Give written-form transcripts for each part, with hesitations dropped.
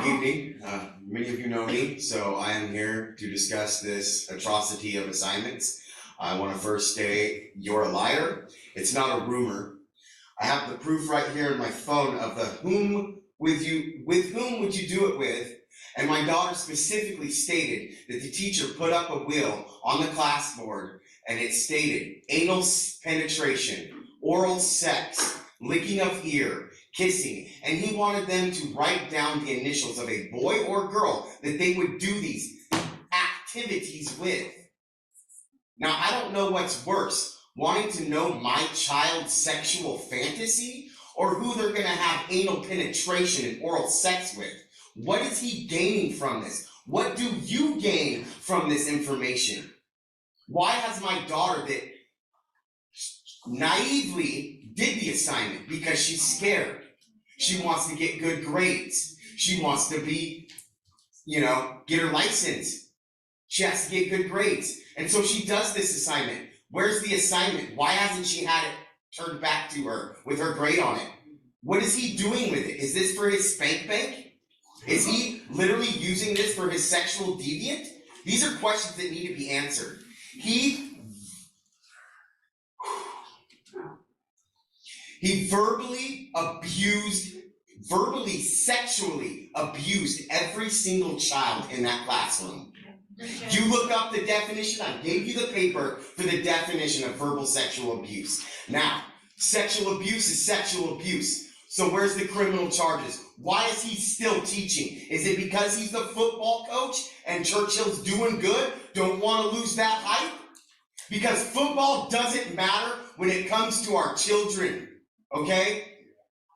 evening. Many of you know me, so I am here to discuss this atrocity of assignments. I want to first say you're a liar. It's not a rumor. I have the proof right here in my phone of the with whom would you do it with? And my daughter specifically stated that the teacher put up a wheel on the classboard and it stated anal penetration, oral sex, licking of ear, kissing, and he wanted them to write down the initials of a boy or girl that they would do these activities with. Now, I don't know what's worse, wanting to know my child's sexual fantasy or who they're going to have anal penetration and oral sex with. What is he gaining from this? What do you gain from this information? Why has my daughter that naively did the assignment? Because she's scared. She wants to get good grades. She wants to be, get her license. She has to get good grades. And so she does this assignment. Where's the assignment? Why hasn't she had it turned back to her with her grade on it? What is he doing with it? Is this for his spank bank? Is he literally using this for his sexual deviant? These are questions that need to be answered. He sexually abused every single child in that classroom. You look up the definition. I gave you the paper for the definition of verbal sexual abuse. Now, sexual abuse is sexual abuse. So where's the criminal charges? Why is he still teaching? Is it because he's the football coach and Churchill's doing good? Don't want to lose that hype? Because football doesn't matter when it comes to our children, okay?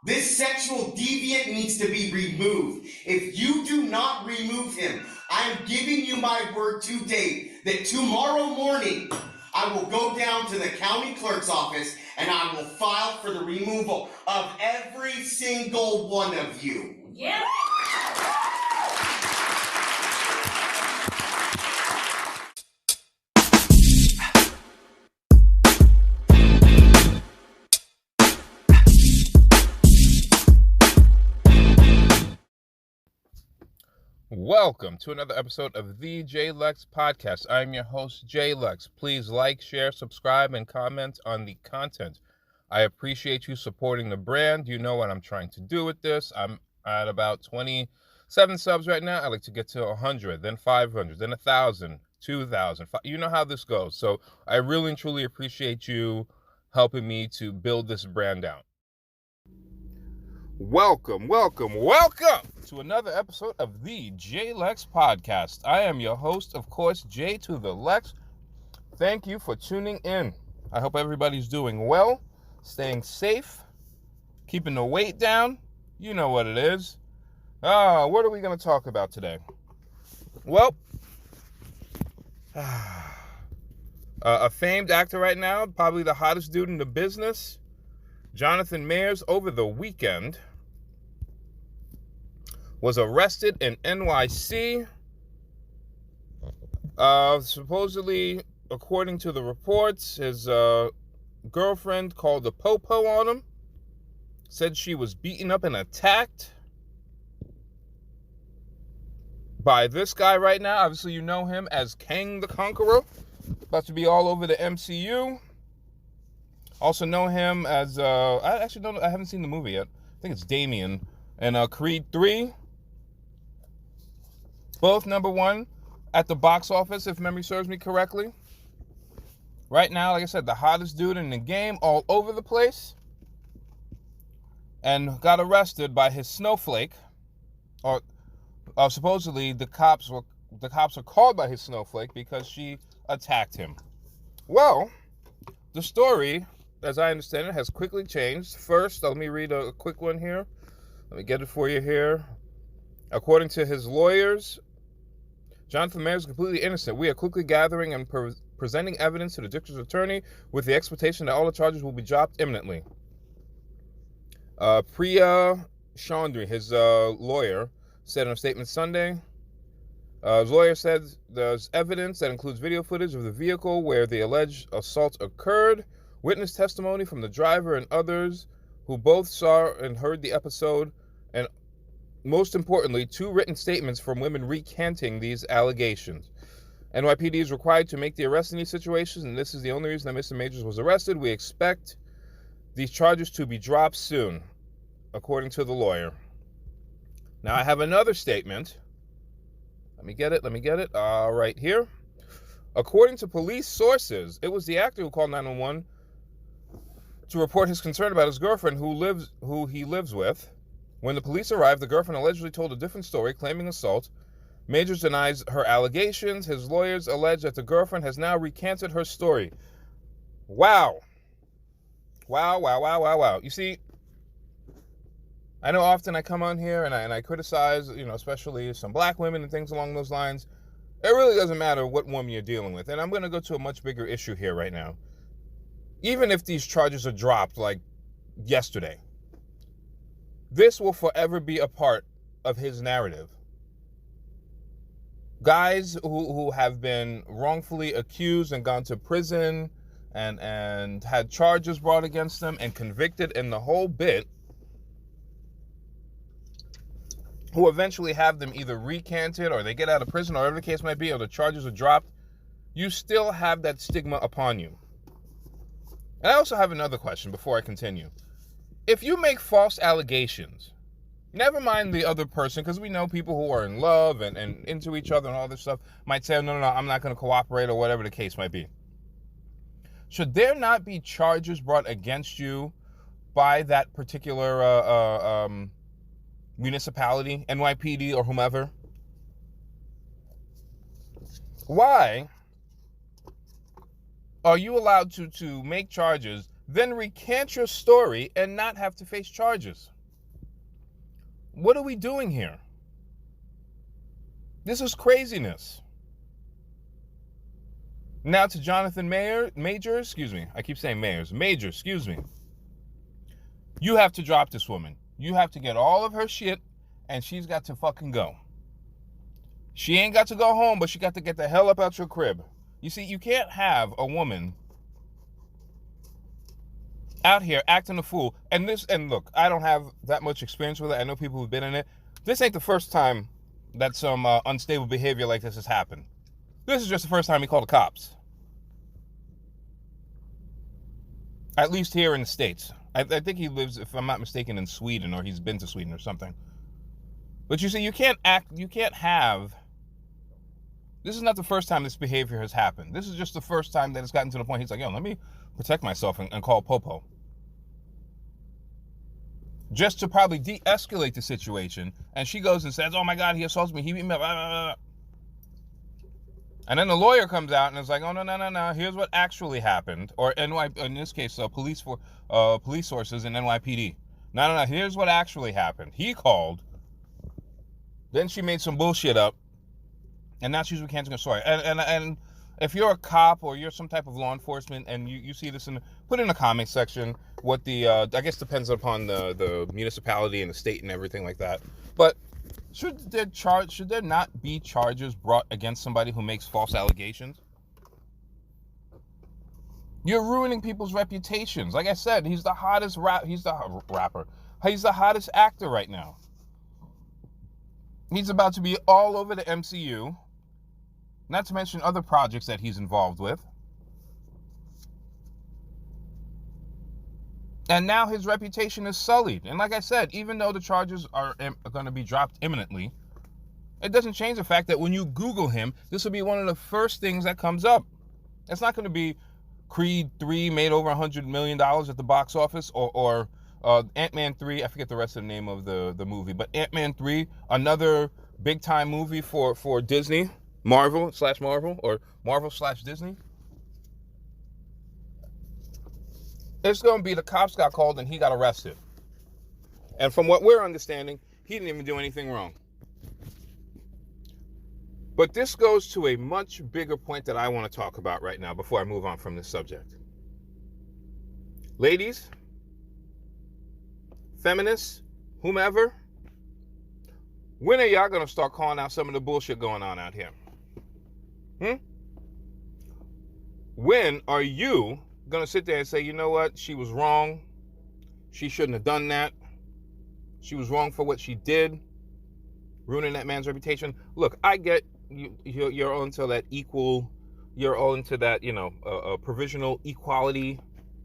This sexual deviant needs to be removed. If you do not remove him, I am giving you my word today that tomorrow morning I will go down to the county clerk's office and I will file for the removal of every single one of you. Yeah. Welcome to another episode of the Jay Lex Podcast. I'm your host, Jay Lex. Please like, share, subscribe, and comment on the content. I appreciate you supporting the brand. You know what I'm trying to do with this. I'm at about 27 subs right now. I'd like to get to 100, then 500, then 1,000, 2,000. You know how this goes. So I really and truly appreciate you helping me to build this brand out. Welcome to another episode of the Jay Lex Podcast. I am your host, of course, Jay to the Lex. Thank you for tuning in. I hope everybody's doing well, staying safe, keeping the weight down. You know what it is. What are we going to talk about today? Well, a famed actor right now, probably the hottest dude in the business, Jonathan Mayers, over the weekend was arrested in NYC. Supposedly, according to the reports, his girlfriend called a po-po on him, said she was beaten up and attacked by this guy right now. Obviously, you know him as Kang the Conqueror, about to be all over the MCU. Also know him as, I haven't seen the movie yet. I think it's Damien. And Creed 3. Both number one at the box office, if memory serves me correctly. Right now, like I said, the hottest dude in the game, all over the place. And got arrested by his snowflake. Or supposedly the cops were called by his snowflake because she attacked him. Well, the story, as I understand it, has quickly changed. First, let me read a quick one here. Let me get it for you here. According to his lawyers, Jonathan Mayers is completely innocent. We are quickly gathering and presenting evidence to the district attorney with the expectation that all the charges will be dropped imminently. Priya Chandri, his lawyer, said in a statement Sunday, his lawyer said there's evidence that includes video footage of the vehicle where the alleged assault occurred, witness testimony from the driver and others who both saw and heard the episode, and most importantly, 2 written statements from women recanting these allegations. NYPD is required to make the arrest in these situations, and this is the only reason that Mr. Majors was arrested. We expect these charges to be dropped soon, according to the lawyer. Now, I have another statement. Let me get it. Right here. According to police sources, it was the actor who called 911 to report his concern about his girlfriend who he lives with. When the police arrived, the girlfriend allegedly told a different story, claiming assault. Majors denies her allegations. His lawyers allege that the girlfriend has now recanted her story. Wow. You see, I know often I come on here and I criticize, especially some black women and things along those lines. It really doesn't matter what woman you're dealing with. And I'm going to go to a much bigger issue here right now. Even if these charges are dropped like yesterday, this will forever be a part of his narrative. Guys who have been wrongfully accused and gone to prison and had charges brought against them and convicted and the whole bit, who eventually have them either recanted or they get out of prison or whatever the case might be, or the charges are dropped, you still have that stigma upon you. And I also have another question before I continue. If you make false allegations, never mind the other person, because we know people who are in love and into each other and all this stuff might say, no, I'm not going to cooperate, or whatever the case might be. Should there not be charges brought against you by that particular municipality, NYPD or whomever? Why are you allowed to make charges, then recant your story and not have to face charges? What are we doing here? This is craziness. Now to Jonathan Majors, I keep saying Majors, you have to drop this woman. You have to get all of her shit, and she's got to fucking go. She ain't got to go home, but she got to get the hell up out your crib. You see, you can't have a woman out here acting a fool. And look, I don't have that much experience with it. I know people who've been in it. This ain't the first time that some unstable behavior like this has happened. This is just the first time he called the cops. At least here in the States. I think he lives, if I'm not mistaken, in Sweden, or he's been to Sweden or something. But you see, you can't have... This is not the first time this behavior has happened. This is just the first time that it's gotten to the point he's like, let me protect myself and call Popo. Just to probably de-escalate the situation. And she goes and says, oh my God, he assaults me, he beat me up, blah, blah, blah. And then the lawyer comes out and is like, oh, no, here's what actually happened. Or in this case, police sources in NYPD. No, here's what actually happened. He called. Then she made some bullshit up. And now she's recanting her story. And if you're a cop or you're some type of law enforcement and you see this, put in the comment section what the, I guess depends upon the municipality and the state and everything like that. But should there not be charges brought against somebody who makes false allegations? You're ruining people's reputations. Like I said, he's the hottest rapper. He's the hottest actor right now. He's about to be all over the MCU. Not to mention other projects that he's involved with. And now his reputation is sullied. And like I said, even though the charges are going to be dropped imminently, it doesn't change the fact that when you Google him, this will be one of the first things that comes up. It's not going to be Creed 3 made over $100 million at the box office, or Ant-Man 3, I forget the rest of the name of the movie, but Ant-Man 3, another big-time movie for Disney, Marvel, or Marvel/Disney. It's going to be the cops got called and he got arrested. And from what we're understanding, he didn't even do anything wrong. But this goes to a much bigger point that I want to talk about right now before I move on from this subject. Ladies, feminists, whomever, when are y'all going to start calling out some of the bullshit going on out here? When are you going to sit there and say, you know what, she was wrong, she shouldn't have done that, she was wrong for what she did, ruining that man's reputation. Look, I get you're all into that you're all into that, provisional equality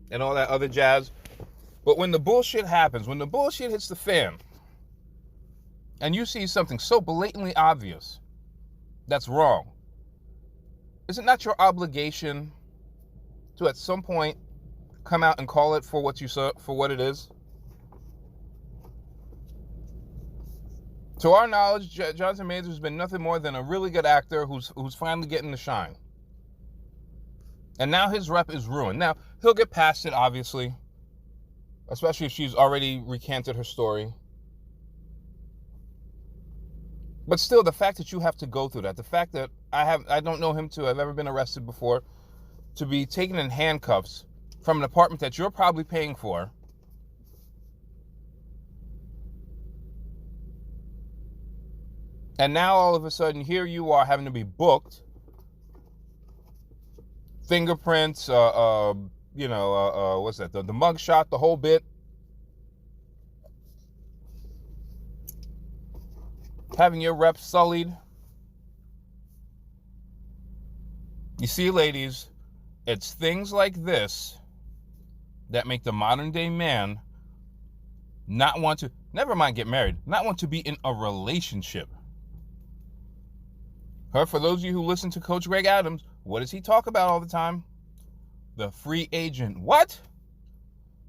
and all that other jazz. But when the bullshit happens, when the bullshit hits the fan, and you see something so blatantly obvious that's wrong, is it not your obligation to at some point come out and call it for what you saw, for what it is? To our knowledge, Jonathan Majors has been nothing more than a really good actor who's finally getting the shine. And now his rep is ruined. Now, he'll get past it, obviously, especially if she's already recanted her story. But still, the fact that you have to go through that, the fact that I don't know him to have ever been arrested before, to be taken in handcuffs from an apartment that you're probably paying for, and now all of a sudden here you are having to be booked, fingerprints, what's that, the mug shot, the whole bit, having your rep sullied. You see, ladies, it's things like this that make the modern day man not want to, never mind get married, not want to be in a relationship. For those of you who listen to Coach Greg Adams, what does he talk about all the time? The free agent. What?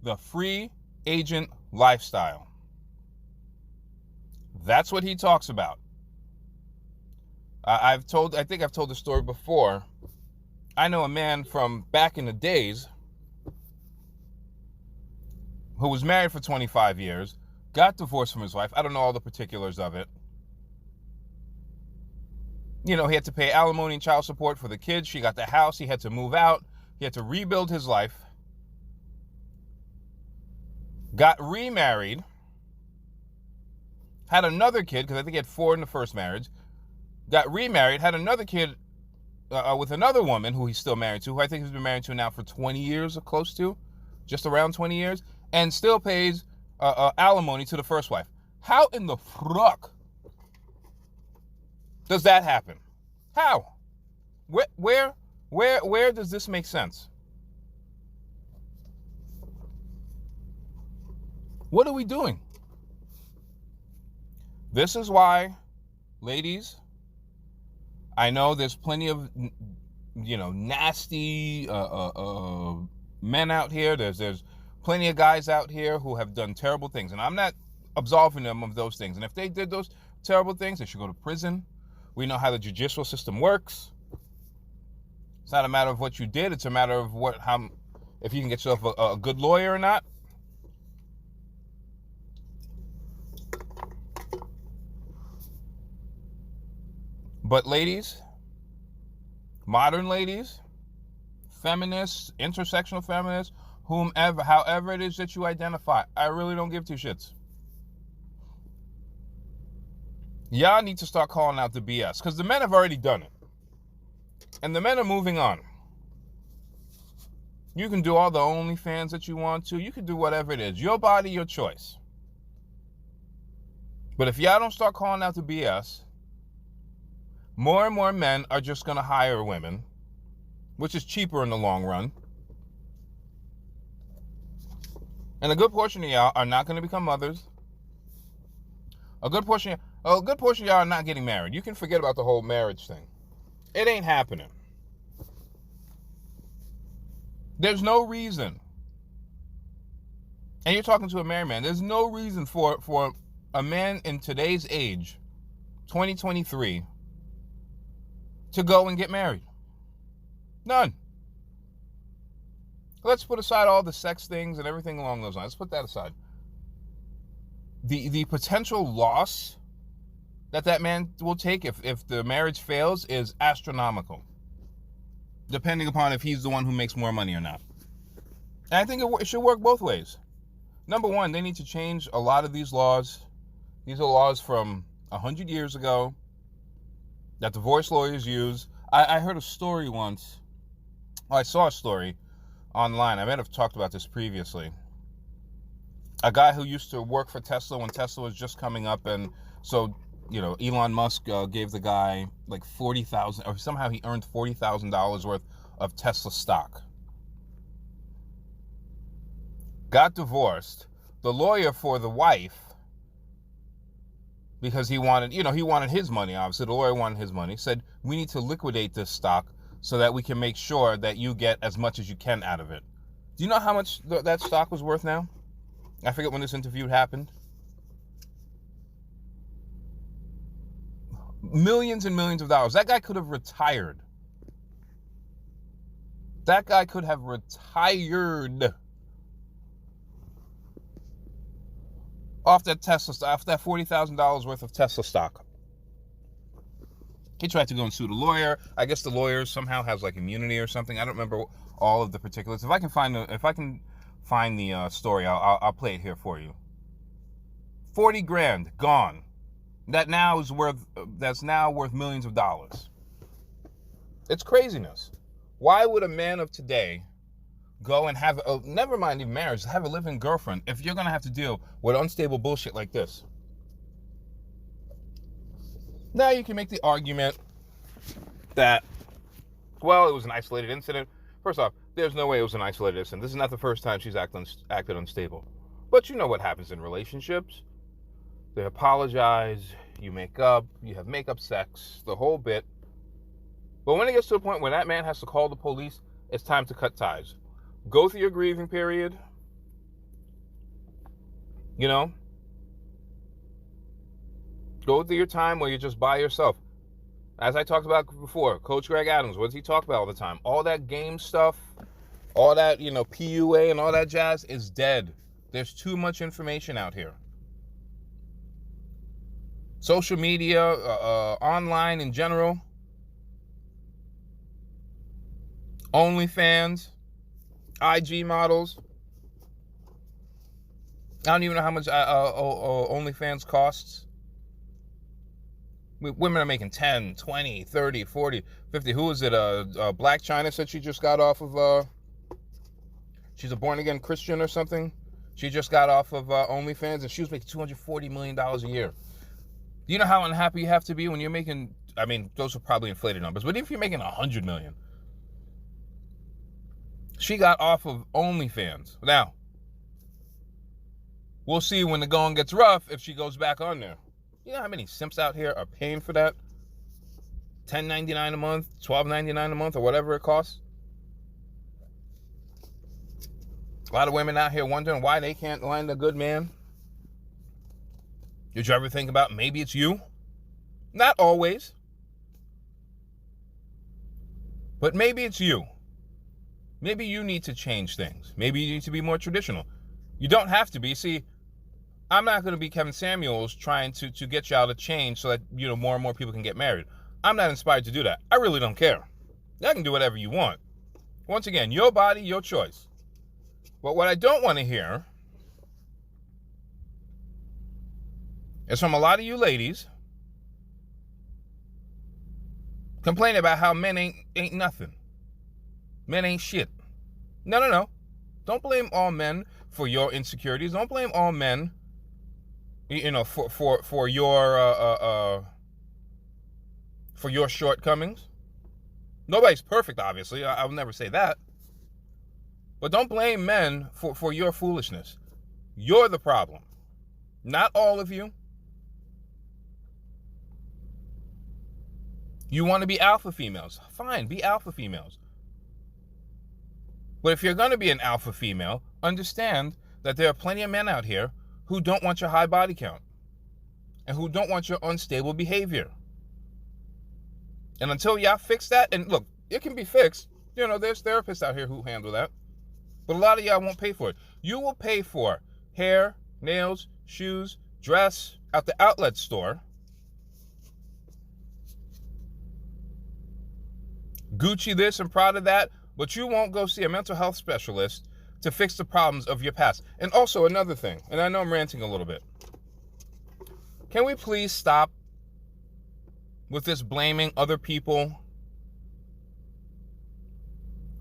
The free agent lifestyle. That's what he talks about. I think I've told the story before. I know a man from back in the days who was married for 25 years, got divorced from his wife. I don't know all the particulars of it. He had to pay alimony and child support for the kids. She got the house. He had to move out. He had to rebuild his life. Got remarried. Had another kid, because I think he had 4 in the first marriage. Got remarried, had another kid with another woman who he's still married to, who I think he's been married to now for 20 years or close to, just around 20 years, and still pays alimony to the first wife. How in the fuck does that happen? How? Where does this make sense? What are we doing? This is why, ladies, I know there's plenty of, nasty men out here. There's plenty of guys out here who have done terrible things. And I'm not absolving them of those things. And if they did those terrible things, they should go to prison. We know how the judicial system works. It's not a matter of what you did. It's a matter of if you can get yourself a good lawyer or not. But ladies, modern ladies, feminists, intersectional feminists, whomever, however it is that you identify, I really don't give two shits. Y'all need to start calling out the BS, because the men have already done it. And the men are moving on. You can do all the OnlyFans that you want to. You can do whatever it is. Your body, your choice. But if y'all don't start calling out the BS, more and more men are just going to hire women, which is cheaper in the long run. And a good portion of y'all are not going to become mothers. A good portion of y'all are not getting married. You can forget about the whole marriage thing. It ain't happening. There's no reason. And you're talking to a married man. There's no reason for a man in today's age, 2023, to go and get married. None. Let's put aside all the sex things and everything along those lines. Let's put that aside. The potential loss that man will take if the marriage fails is astronomical, depending upon if he's the one who makes more money or not. And I think it should work both ways. Number one, they need to change a lot of these laws. These are laws from 100 years ago that divorce lawyers use. I heard a story once. I saw a story online. I might have talked about this previously. A guy who used to work for Tesla when Tesla was just coming up, and so Elon Musk gave the guy like 40,000, or somehow he earned $40,000 worth of Tesla stock. Got divorced. The lawyer for the wife, because he wanted his money, obviously, the lawyer wanted his money, said, we need to liquidate this stock so that we can make sure that you get as much as you can out of it. Do you know how much that stock was worth now? I forget when this interview happened. Millions and millions of dollars. That guy could have retired. That guy could have retired off that Tesla stock, off that $40,000 worth of Tesla stock. He tried to go and sue the lawyer. I guess the lawyer somehow has like immunity or something. I don't remember all of the particulars. If I can find the story, I'll play it here for you. 40 grand gone. That's now worth millions of dollars. It's craziness. Why would a man of today go and have never mind even marriage, have a living girlfriend if you're gonna have to deal with unstable bullshit like this? Now you can make the argument that, well, it was an isolated incident. First off, there's no way it was an isolated incident. This is not the first time she's acted unstable. But you know what happens in relationships. They apologize, you make up, you have makeup sex, the whole bit. But when it gets to a point where that man has to call the police, it's time to cut ties. Go through your grieving period. Go through your time where you're just by yourself. As I talked about before, Coach Greg Adams, what does he talk about all the time? All that game stuff, all that, PUA and all that jazz is dead. There's too much information out here. Social media, online in general, OnlyFans, IG models. I don't even know how much OnlyFans costs. Women are making 10, 20, 30, 40, 50. Who is it? Black China said she just got off of, she's a born-again Christian or something. She just got off of OnlyFans, and she was making $240 million a year. Do you know how unhappy you have to be when you're making, those are probably inflated numbers, but if you're making $100 million, she got off of OnlyFans. Now, we'll see when the going gets rough if she goes back on there. You know how many simps out here are paying for that? $10.99 a month, $12.99 a month, or whatever it costs. A lot of women out here wondering why they can't land a good man. Did you ever think about maybe it's you? Not always. But maybe it's you. Maybe you need to change things. Maybe you need to be more traditional. You don't have to be. See, I'm not going to be Kevin Samuels trying to get y'all to change so that, more and more people can get married. I'm not inspired to do that. I really don't care. Y'all can do whatever you want. Once again, your body, your choice. But what I don't want to hear is from a lot of you ladies complaining about how men ain't nothing. Men ain't shit. No. Don't blame all men for your insecurities. Don't blame all men, for your shortcomings. Nobody's perfect, obviously. I'll never say that. But don't blame men for your foolishness. You're the problem. Not all of you. You want to be alpha females. Fine, be alpha females. But if you're going to be an alpha female, understand that there are plenty of men out here who don't want your high body count and who don't want your unstable behavior. And until y'all fix that, and look, it can be fixed. There's therapists out here who handle that. But a lot of y'all won't pay for it. You will pay for hair, nails, shoes, dress at the outlet store. Gucci this and Prada that. But you won't go see a mental health specialist to fix the problems of your past. And also another thing, and I know I'm ranting a little bit. Can we please stop with this blaming other people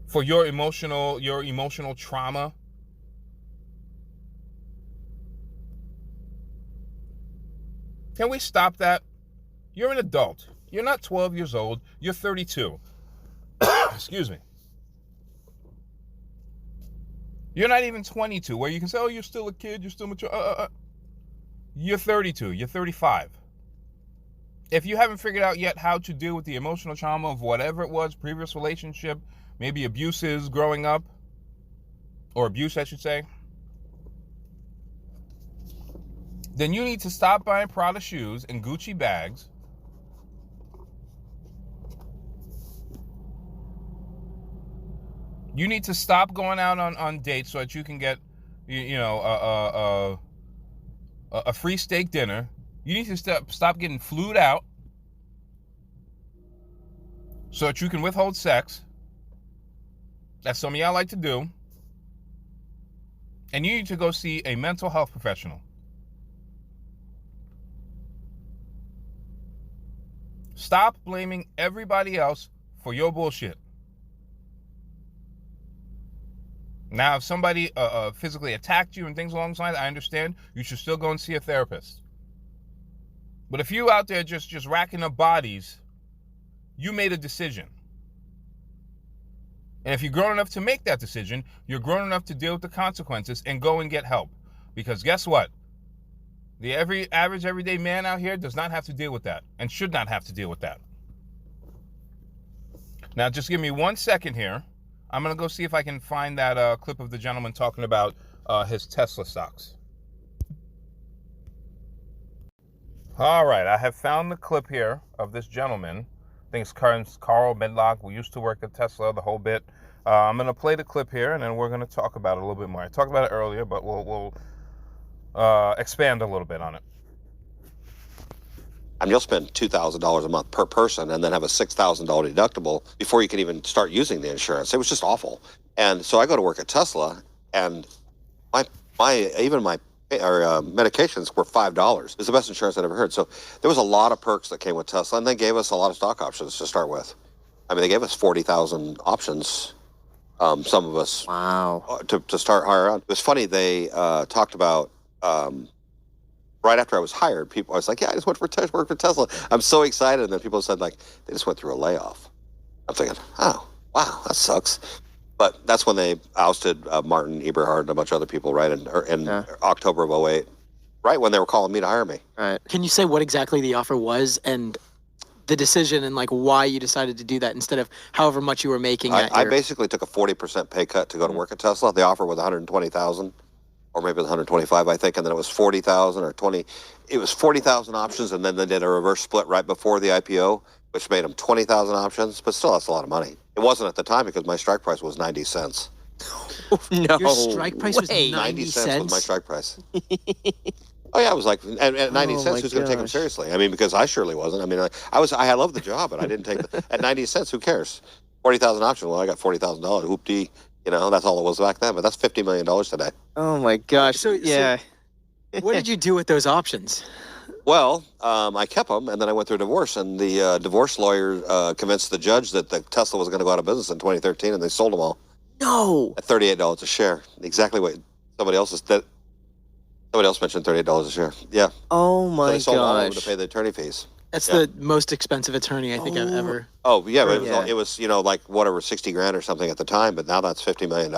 for your emotional trauma? Can we stop that? You're an adult. You're not 12 years old. You're 32. Excuse me. You're not even 22, where you can say, oh, you're still a kid, you're still mature. You're 32. You're 35. If you haven't figured out yet how to deal with the emotional trauma of whatever it was, previous relationship, maybe abuses growing up, or abuse, I should say, then you need to stop buying Prada shoes and Gucci bags. You need to stop going out on dates so that you can get, a free steak dinner. You need to stop getting flued out so that you can withhold sex. That's some of y'all like to do. And you need to go see a mental health professional. Stop blaming everybody else for your bullshit. Now, if somebody physically attacked you and things along those lines, I understand. You should still go and see a therapist. But if you out there just racking up bodies, you made a decision. And if you're grown enough to make that decision, you're grown enough to deal with the consequences and go and get help. Because guess what? The average everyday man out here does not have to deal with that and should not have to deal with that. Now, just give me 1 second here. I'm going to go see if I can find that clip of the gentleman talking about his Tesla stocks. All right, I have found the clip here of this gentleman. I think it's Carl Medlock. We used to work at Tesla, the whole bit. I'm going to play the clip here, and then we're going to talk about it a little bit more. I talked about it earlier, but we'll expand a little bit on it. I mean, you'll spend $2,000 a month per person and then have a $6,000 deductible before you can even start using the insurance. It was just awful. And so I go to work at Tesla, and my medications were $5. It was the best insurance I'd ever heard. So there was a lot of perks that came with Tesla, and they gave us a lot of stock options to start with. I mean, they gave us 40,000 options. Some of us, wow, to start higher on. It was funny. They talked about. Right after I was hired, I was like, yeah, I just went for work for Tesla. I'm so excited. And then people said, like, they just went through a layoff. I'm thinking, oh, wow, that sucks. But that's when they ousted Martin Eberhard and a bunch of other people, right, in October of 2008, right when they were calling me to hire me. Right. Can you say what exactly the offer was and the decision and, like, why you decided to do that instead of however much you were making? I basically took a 40% pay cut to go to work at Tesla. The offer was $120,000. Or maybe it was 125, I think, and then it was 40,000 or 20. It was 40,000 options, and then they did a reverse split right before the IPO, which made them 20,000 options. But still, that's a lot of money. It wasn't at the time because my strike price was 90 cents. No, your strike price was 90 cents was my strike price. Oh yeah, it was like at 90 cents. Who's going to take them seriously? I mean, because I surely wasn't. I mean, I loved the job, but I didn't take at 90 cents. Who cares? 40,000 options. Well, I got $40,000. Whoop-dee. You know, that's all it was back then, but that's $50 million today. Oh, my gosh. So what did you do with those options? Well, I kept them, and then I went through a divorce, and the divorce lawyer convinced the judge that the Tesla was going to go out of business in 2013, and they sold them all. No. At $38 a share. Exactly what somebody else mentioned, $38 a share. Yeah. Oh, my gosh. So they sold all of them to pay the attorney fees. That's the most expensive attorney I think I've ever. Oh yeah, but it was like whatever, 60 grand or something at the time, but now that's $50 million.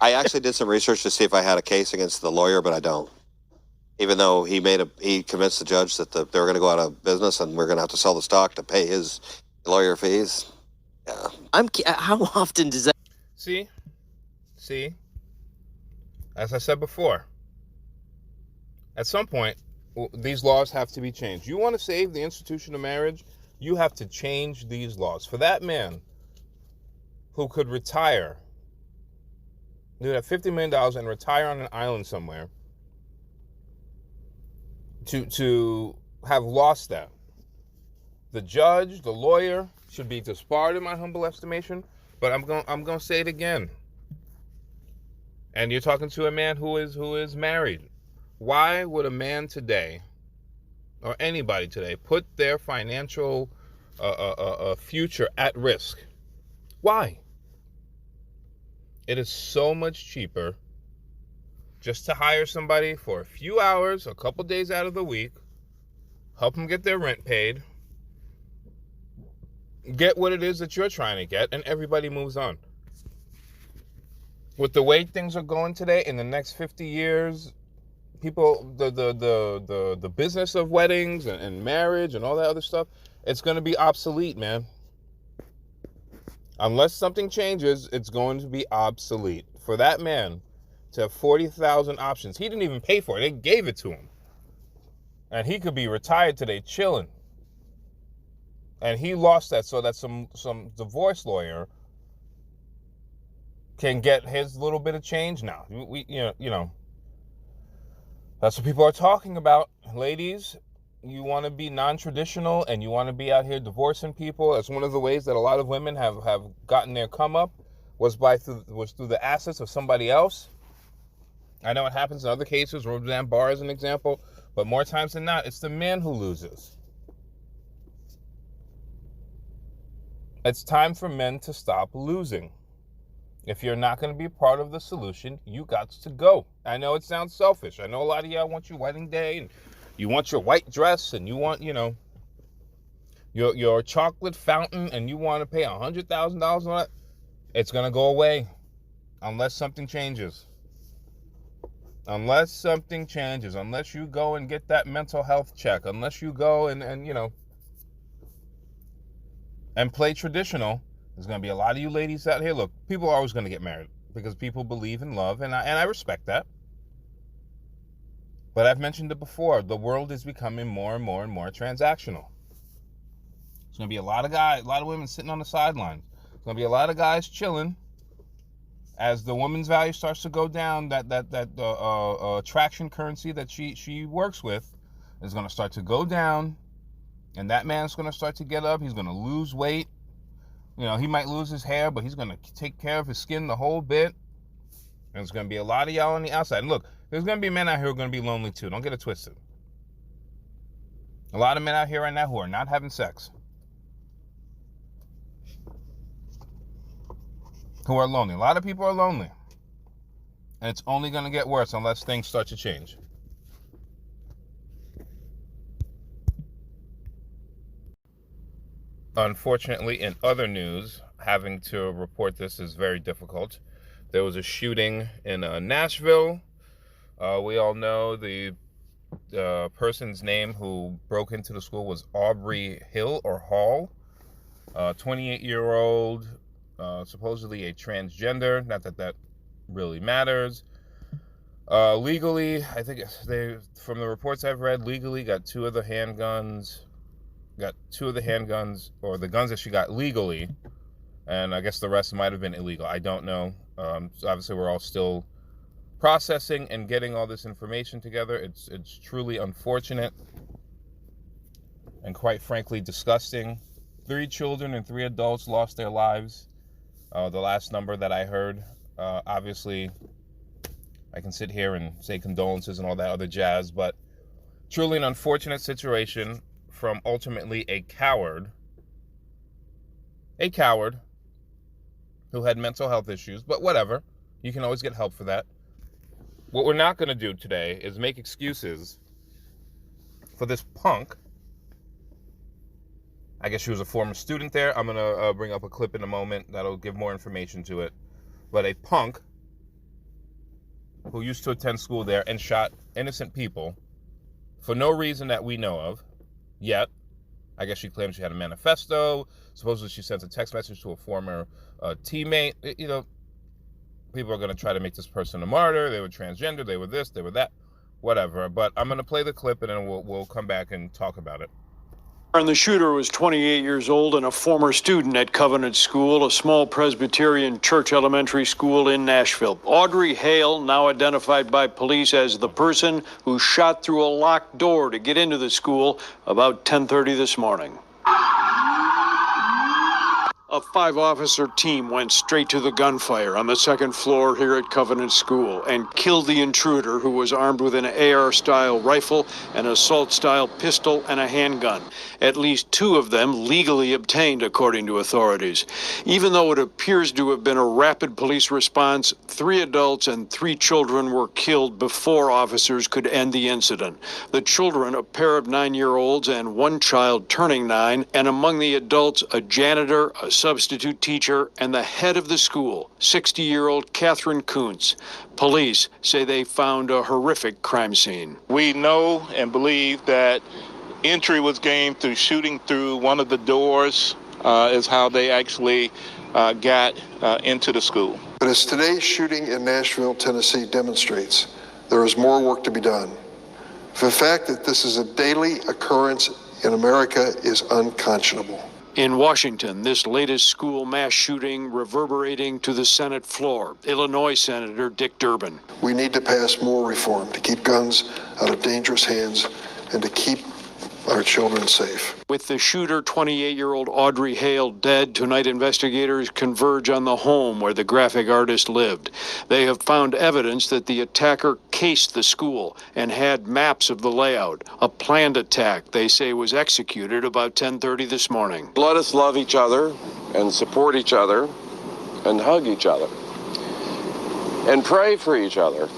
I actually did some research to see if I had a case against the lawyer, but I don't. Even though he convinced the judge that they were going to go out of business and we're going to have to sell the stock to pay his lawyer fees. Yeah. How often does that? See, as I said before, at some point, these laws have to be changed. You want to save the institution of marriage, you have to change these laws. For that man who could retire, who would have $50 million and retire on an island somewhere, to have lost that, the judge, the lawyer, should be disbarred in my humble estimation. But I'm going to say it again. And you're talking to a man who is married. Why would a man today, or anybody today, put their financial future at risk? Why? It is so much cheaper just to hire somebody for a few hours, a couple days out of the week, help them get their rent paid, get what it is that you're trying to get, and everybody moves on. With the way things are going today, in the next 50 years, people, the business of weddings and marriage and all that other stuff, it's going to be obsolete, man. Unless something changes, it's going to be obsolete. For that man to have 40,000 options, he didn't even pay for it. They gave it to him. And he could be retired today, chilling. And he lost that so that some divorce lawyer can get his little bit of change now. You know, that's what people are talking about. Ladies, you want to be non-traditional and you want to be out here divorcing people. That's one of the ways that a lot of women have gotten their come up was through the assets of somebody else. I know it happens in other cases. Roseanne Barr is an example, but more times than not, it's the man who loses. It's time for men to stop losing. If you're not going to be part of the solution, you got to go. I know it sounds selfish. I know a lot of y'all want your wedding day and you want your white dress and you want, you know, your chocolate fountain and you want to pay $100,000 on it. It's going to go away unless something changes. Unless something changes. Unless you go and get that mental health check. Unless you go and you know, and play traditional. There's going to be a lot of you ladies out here. Look, people are always going to get married because people believe in love, and I respect that. But I've mentioned it before. The world is becoming more and more and more transactional. There's going to be a lot of guys, a lot of women sitting on the sidelines. There's going to be a lot of guys chilling as the woman's value starts to go down. That attraction currency that she works with is going to start to go down, and that man's going to start to get up. He's going to lose weight. You know, he might lose his hair, but he's going to take care of his skin the whole bit. And there's going to be a lot of y'all on the outside. And look, there's going to be men out here who are going to be lonely too. Don't get it twisted. A lot of men out here right now who are not having sex. Who are lonely. A lot of people are lonely. And it's only going to get worse unless things start to change. Unfortunately, in other news, having to report this is very difficult. There was a shooting in Nashville. We all know the person's name who broke into the school was Aubrey Hill or Hall, 28-year-old, supposedly a transgender. Not that that really matters. Legally, I think they, from the reports I've read, legally got two of the handguns, or the guns that she got legally, and I guess the rest might have been illegal. I don't know. So obviously, we're all still processing and getting all this information together. It's truly unfortunate and quite frankly disgusting. 3 children and 3 adults lost their lives. The last number that I heard, obviously, I can sit here and say condolences and all that other jazz, but truly an unfortunate situation from ultimately a coward who had mental health issues, but whatever. You can always get help for that. What we're not going to do today is make excuses for this punk. I guess she was a former student there. I'm going to bring up a clip in a moment that'll give more information to it. But a punk who used to attend school there and shot innocent people for no reason that we know of yet. I guess she claimed she had a manifesto. Supposedly she sent a text message to a former teammate. You know, people are going to try to make this person a martyr. They were transgender. They were this. They were that. Whatever. But I'm going to play the clip and then we'll come back and talk about it. And the shooter was 28 years old and a former student at Covenant School, a small Presbyterian church elementary school in Nashville. Audrey Hale, now identified by police as the person who shot through a locked door to get into the school about 10:30 this morning. A 5-officer team went straight to the gunfire on the second floor here at Covenant School and killed the intruder, who was armed with an AR-style rifle, an assault-style pistol, and a handgun. At least 2 of them legally obtained, according to authorities. Even though it appears to have been a rapid police response, 3 adults and 3 children were killed before officers could end the incident. The children, a pair of 9-year-olds and 1 child turning 9, and among the adults, a janitor, a substitute teacher, and the head of the school, 60-year-old Catherine Kuntz. Police say they found a horrific crime scene. We know and believe that entry was gained through shooting through one of the doors, is how they actually got into the school. But as today's shooting in Nashville, Tennessee demonstrates, there is more work to be done. The fact that this is a daily occurrence in America is unconscionable. In Washington, this latest school mass shooting reverberating to the Senate floor. Illinois Senator Dick Durbin. We need to pass more reform to keep guns out of dangerous hands and to keep our children safe. With the shooter, 28-year-old Audrey Hale, dead, tonight investigators converge on the home where the graphic artist lived. They have found evidence that the attacker cased the school and had maps of the layout. A planned attack, they say, was executed about 10:30 this morning. Let us love each other and support each other and hug each other and pray for each other.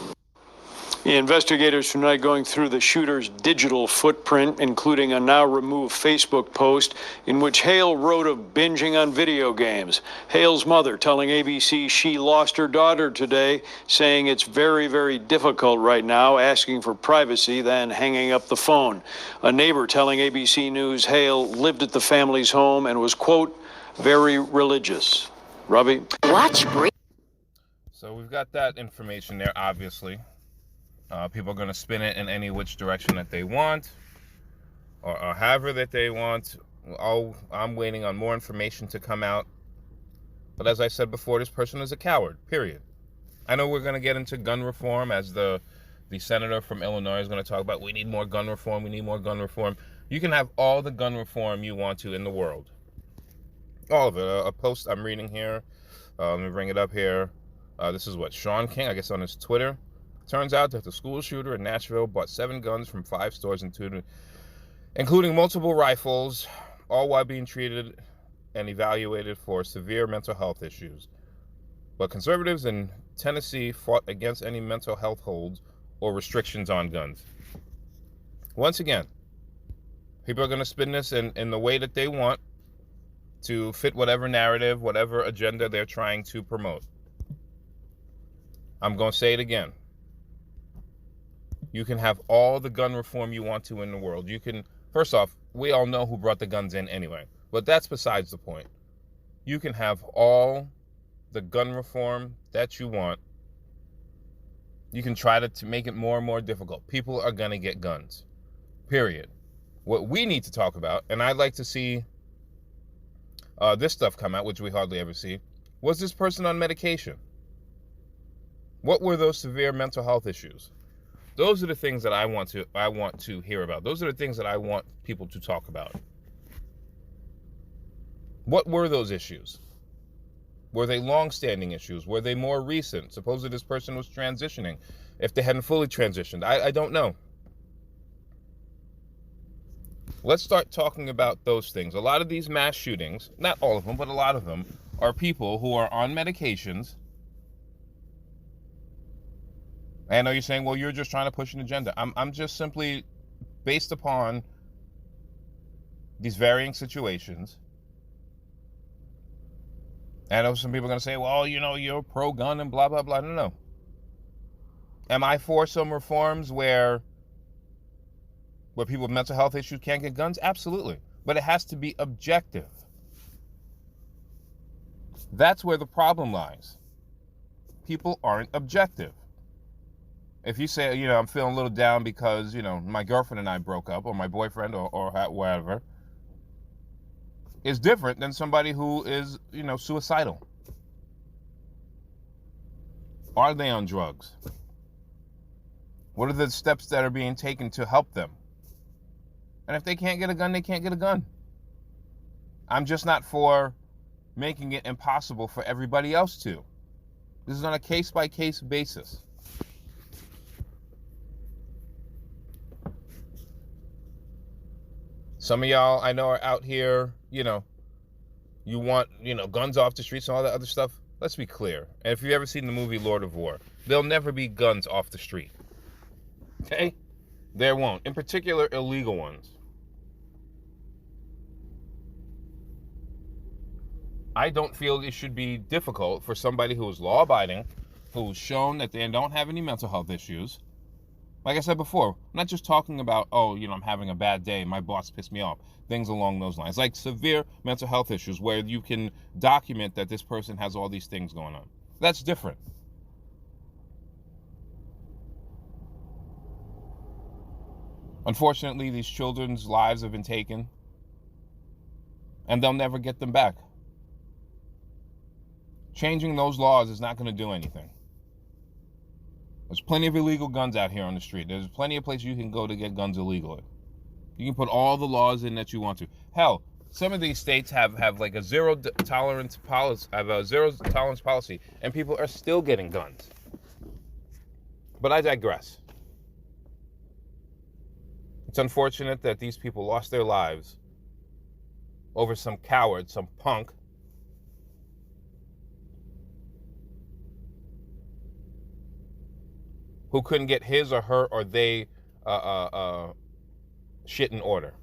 The investigators tonight going through the shooter's digital footprint, including a now-removed Facebook post in which Hale wrote of binging on video games. Hale's mother telling ABC she lost her daughter today, saying it's very, very difficult right now, asking for privacy, then hanging up the phone. A neighbor telling ABC News Hale lived at the family's home and was, quote, very religious. Robbie? So we've got that information there, obviously. People are going to spin it in any which direction that they want, or however that they want. I'm waiting on more information to come out. But as I said before, this person is a coward, period. I know we're going to get into gun reform, as the senator from Illinois is going to talk about. We need more gun reform. We need more gun reform. You can have all the gun reform you want to in the world. All of it. A post I'm reading here. Let me bring it up here. This is what Sean King, I guess, on his Twitter. Turns out that the school shooter in Nashville bought 7 guns from 5 stores, including multiple rifles, all while being treated and evaluated for severe mental health issues. But conservatives in Tennessee fought against any mental health holds or restrictions on guns. Once again, people are going to spin this in the way that they want to fit whatever narrative, whatever agenda they're trying to promote. I'm going to say it again. You can have all the gun reform you want to in the world. You can, first off, we all know who brought the guns in anyway, but that's besides the point. You can have all the gun reform that you want. You can try to make it more and more difficult. People are going to get guns, period. What we need to talk about, and I'd like to see this stuff come out, which we hardly ever see, was this person on medication? What were those severe mental health issues? Those are the things that I want to hear about. Those are the things that I want people to talk about. What were those issues? Were they long-standing issues? Were they more recent? Supposedly this person was transitioning. If they hadn't fully transitioned, I don't know. Let's start talking about those things. A lot of these mass shootings, not all of them, but a lot of them, are people who are on medications. I know you're saying, well, you're just trying to push an agenda. I'm just simply, based upon these varying situations. I know some people are going to say, well, you're pro-gun and blah, blah, blah. No. Am I for some reforms where people with mental health issues can't get guns? Absolutely. But it has to be objective. That's where the problem lies. People aren't objective. If you say, I'm feeling a little down because, my girlfriend and I broke up, or my boyfriend, or whatever, is different than somebody who is, suicidal. Are they on drugs? What are the steps that are being taken to help them? And if they can't get a gun, they can't get a gun. I'm just not for making it impossible for everybody else to. This is on a case-by-case basis. Some of y'all I know are out here, you want, guns off the streets and all that other stuff. Let's be clear. And if you've ever seen the movie Lord of War, there'll never be guns off the street. Okay? There won't. In particular, illegal ones. I don't feel it should be difficult for somebody who is law-abiding, who's shown that they don't have any mental health issues. Like I said before, I'm not just talking about, I'm having a bad day, my boss pissed me off, things along those lines. Like severe mental health issues where you can document that this person has all these things going on. That's different. Unfortunately, these children's lives have been taken, and they'll never get them back. Changing those laws is not going to do anything. There's plenty of illegal guns out here on the street. There's plenty of places you can go to get guns illegally. You can put all the laws in that you want to. Hell, some of these states have like a zero tolerance policy, and people are still getting guns. But I digress. It's unfortunate that these people lost their lives over some coward, some punk, who couldn't get his or her or they shit in order.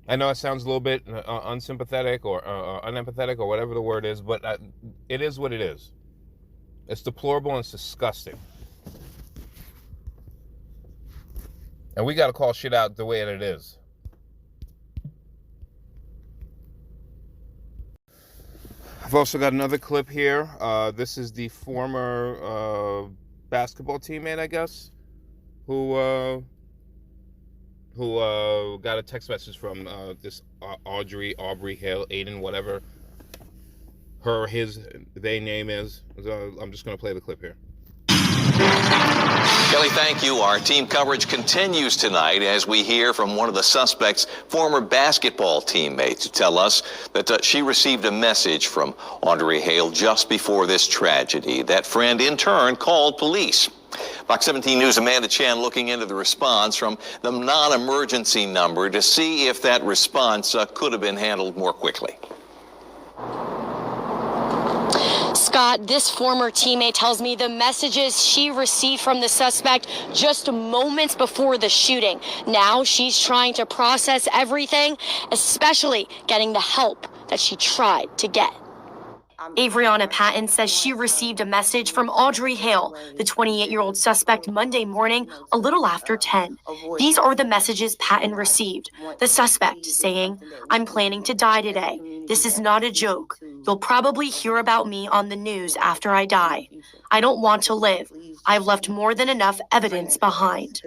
I know it sounds a little bit unsympathetic or unempathetic or whatever the word is, but it is what it is. It's deplorable and it's disgusting. And we got to call shit out the way that it is. I've also got another clip here. This is the former basketball teammate, I guess, who got a text message from this Aubrey Hale, Aiden, whatever they name is. So I'm just going to play the clip here. Kelly, thank you. Our team coverage continues tonight as we hear from one of the suspect's former basketball teammates who tell us that she received a message from Audrey Hale just before this tragedy. That friend, in turn, called police. Fox 17 News' Amanda Chan looking into the response from the non-emergency number to see if that response could have been handled more quickly. Scott, this former teammate tells me the messages she received from the suspect just moments before the shooting. Now she's trying to process everything, especially getting the help that she tried to get. Avriana Patton says she received a message from Audrey Hale, the 28-year-old suspect, Monday morning, a little after 10. These are the messages Patton received. The suspect saying, "I'm planning to die today. This is not a joke. You'll probably hear about me on the news after I die. I don't want to live. I've left more than enough evidence behind."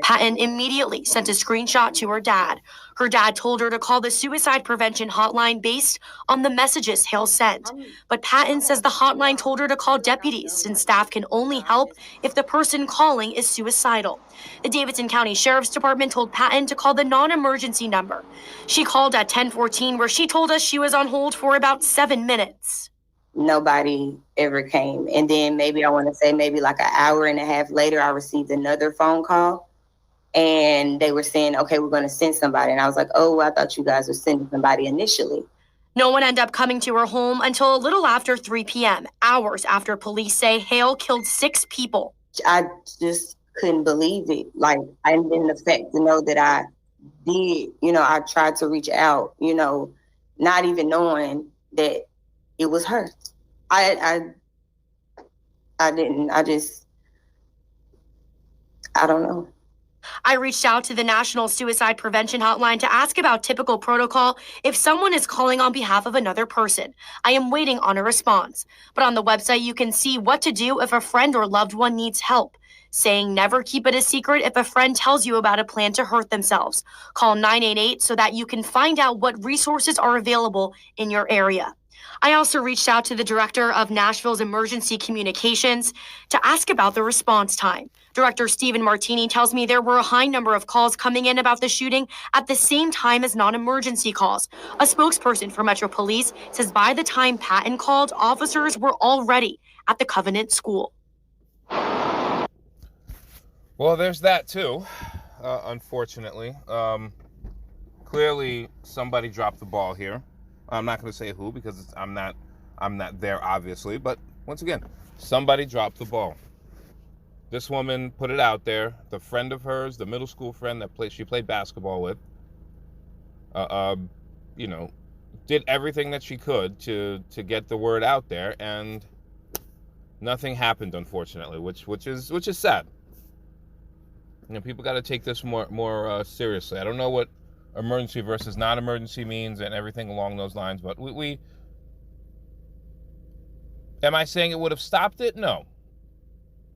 Patton immediately sent a screenshot to her dad. Her dad told her to call the suicide prevention hotline based on the messages Hale sent. But Patton says the hotline told her to call deputies since staff can only help if the person calling is suicidal. The Davidson County Sheriff's Department told Patton to call the non-emergency number. She called at 10:14, where she told us she was on hold for about 7 minutes. Nobody ever came. And then maybe like an hour and a half later, I received another phone call. And they were saying, okay, we're going to send somebody. And I was like, oh, I thought you guys were sending somebody initially. No one ended up coming to her home until a little after 3 p.m., hours after police say Hale killed 6 people. I just couldn't believe it. Like, I didn't expect to know that I did. I tried to reach out, not even knowing that it was her. I didn't. I don't know. I reached out to the National Suicide Prevention Hotline to ask about typical protocol if someone is calling on behalf of another person. I am waiting on a response. But on the website, you can see what to do if a friend or loved one needs help. Saying never keep it a secret if a friend tells you about a plan to hurt themselves. Call 988 so that you can find out what resources are available in your area. I also reached out to the director of Nashville's emergency communications to ask about the response time. Director Stephen Martini tells me there were a high number of calls coming in about the shooting at the same time as non-emergency calls. A spokesperson for Metro Police says by the time Patton called, officers were already at the Covenant School. Well, there's that too, unfortunately. Clearly, somebody dropped the ball here. I'm not going to say who because I'm not there, obviously. But once again, somebody dropped the ball. This woman put it out there. The friend of hers, the middle school friend that she played basketball with, did everything that she could to get the word out there, and nothing happened, unfortunately, which is sad. People got to take this more seriously. I don't know what emergency versus non-emergency means and everything along those lines, but we am I saying it would have stopped it? No,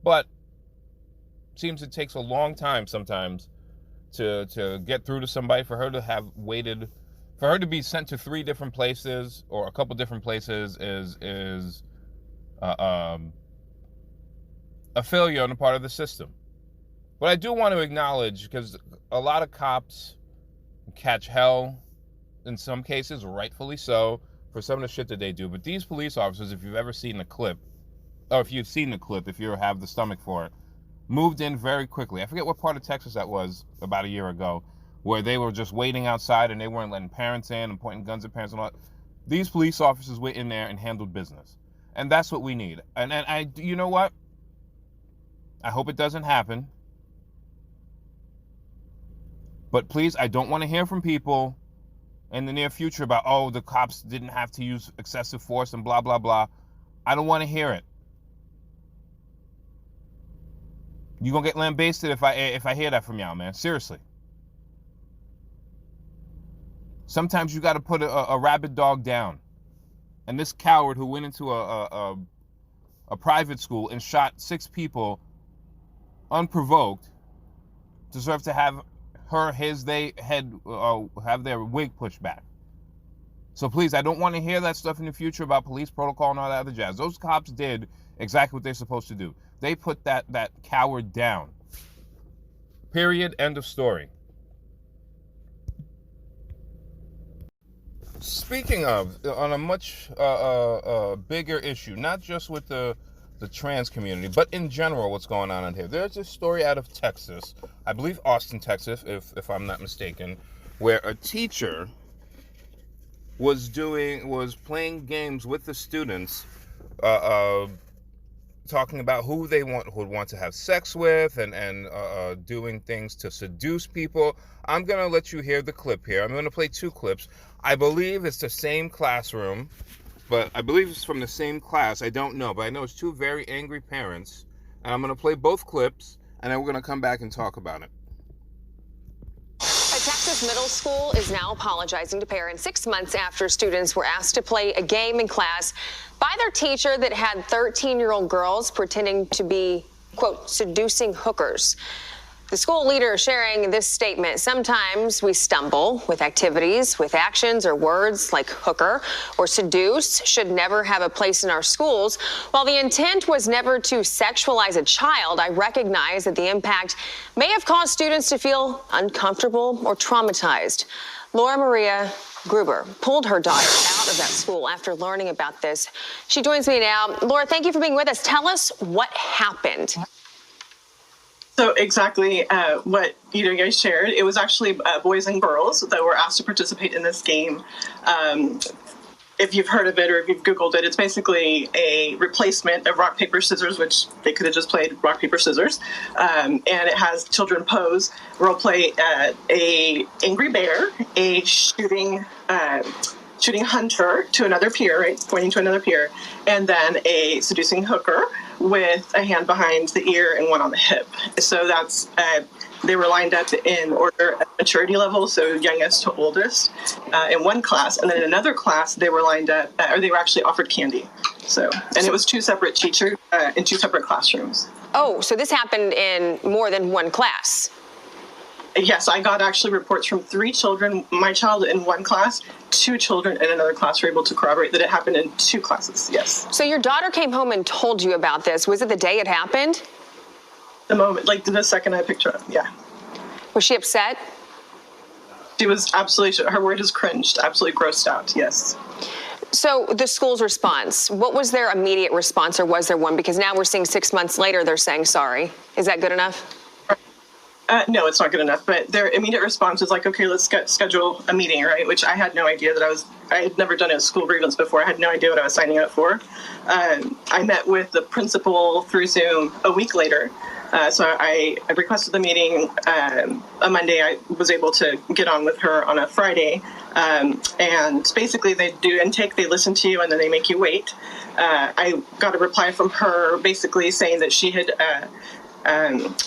but seems it takes a long time sometimes to get through to somebody. For her to have waited, for her to be sent to 3 different places or a couple different places is a failure on the part of the system. But I do want to acknowledge, because a lot of cops catch hell in some cases, rightfully so, for some of the shit that they do. But these police officers, if you've ever seen the clip, or if you've seen the clip, if you have the stomach for it, moved in very quickly. I forget what part of Texas that was about a year ago, where they were just waiting outside and they weren't letting parents in and pointing guns at parents and all that. These police officers went in there and handled business. And that's what we need. And you know what? I hope it doesn't happen. But please, I don't want to hear from people in the near future about, oh, the cops didn't have to use excessive force and blah, blah, blah. I don't want to hear it. You're going to get lambasted if I hear that from y'all, man. Seriously. Sometimes you got to put a rabid dog down. And this coward who went into a private school and shot 6 people unprovoked deserves to have have their wig pushed back. So please, I don't want to hear that stuff in the future about police protocol and all that other jazz. Those cops did exactly what they're supposed to do. They put that coward down. Period. End of story. Speaking of, on a much bigger issue, not just with the trans community, but in general, what's going on here. There's a story out of Texas, I believe Austin, Texas, if I'm not mistaken, where a teacher was playing games with the students, talking about who they would want to have sex with and doing things to seduce people. I'm going to let you hear the clip here. I'm going to play 2 clips. I believe it's the same classroom, but I believe it's from the same class. I don't know, but I know it's 2 very angry parents. And I'm going to play both clips, and then we're going to come back and talk about it. A Texas middle school is now apologizing to parents 6 months after students were asked to play a game in class by their teacher that had 13-year-old girls pretending to be, quote, seducing hookers. The school leader sharing this statement: sometimes we stumble with activities, with actions or words like hooker or seduce should never have a place in our schools. While the intent was never to sexualize a child, I recognize that the impact may have caused students to feel uncomfortable or traumatized. Laura Maria Gruber pulled her daughter out of that school after learning about this. She joins me now. Laura, thank you for being with us. Tell us what happened. So exactly what you guys shared. It was actually boys and girls that were asked to participate in this game. If you've heard of it or if you've Googled it, it's basically a replacement of rock, paper, scissors, which they could have just played rock, paper, scissors. And it has children pose, role play a angry bear, a shooting hunter to another peer, right, pointing to another peer, and then a seducing hooker with a hand behind the ear and one on the hip. So that's, they were lined up in order of maturity level, so youngest to oldest in one class. And then in another class, they were lined up, or they were actually offered candy. And it was 2 separate teachers in 2 separate classrooms. Oh, so this happened in more than one class. Yes, I got actually reports from 3 children, my child in one class, 2 children in another class were able to corroborate that it happened in 2 classes, yes. So your daughter came home and told you about this. Was it the day it happened? The moment, like the second I picked her up, yeah. Was she upset? She was absolutely, her word is cringed, absolutely grossed out, yes. So the school's response, what was their immediate response, or was there one? Because now we're seeing 6 months later, they're saying sorry. Is that good enough? No, it's not good enough, but their immediate response was like, okay, let's schedule a meeting, right? Which I had no idea that I had never done a school grievance before. I had no idea what I was signing up for. I met with the principal through Zoom a week later. So I requested the meeting a Monday. I was able to get on with her on a Friday. And basically they do intake, they listen to you, and then they make you wait. I got a reply from her basically saying that she had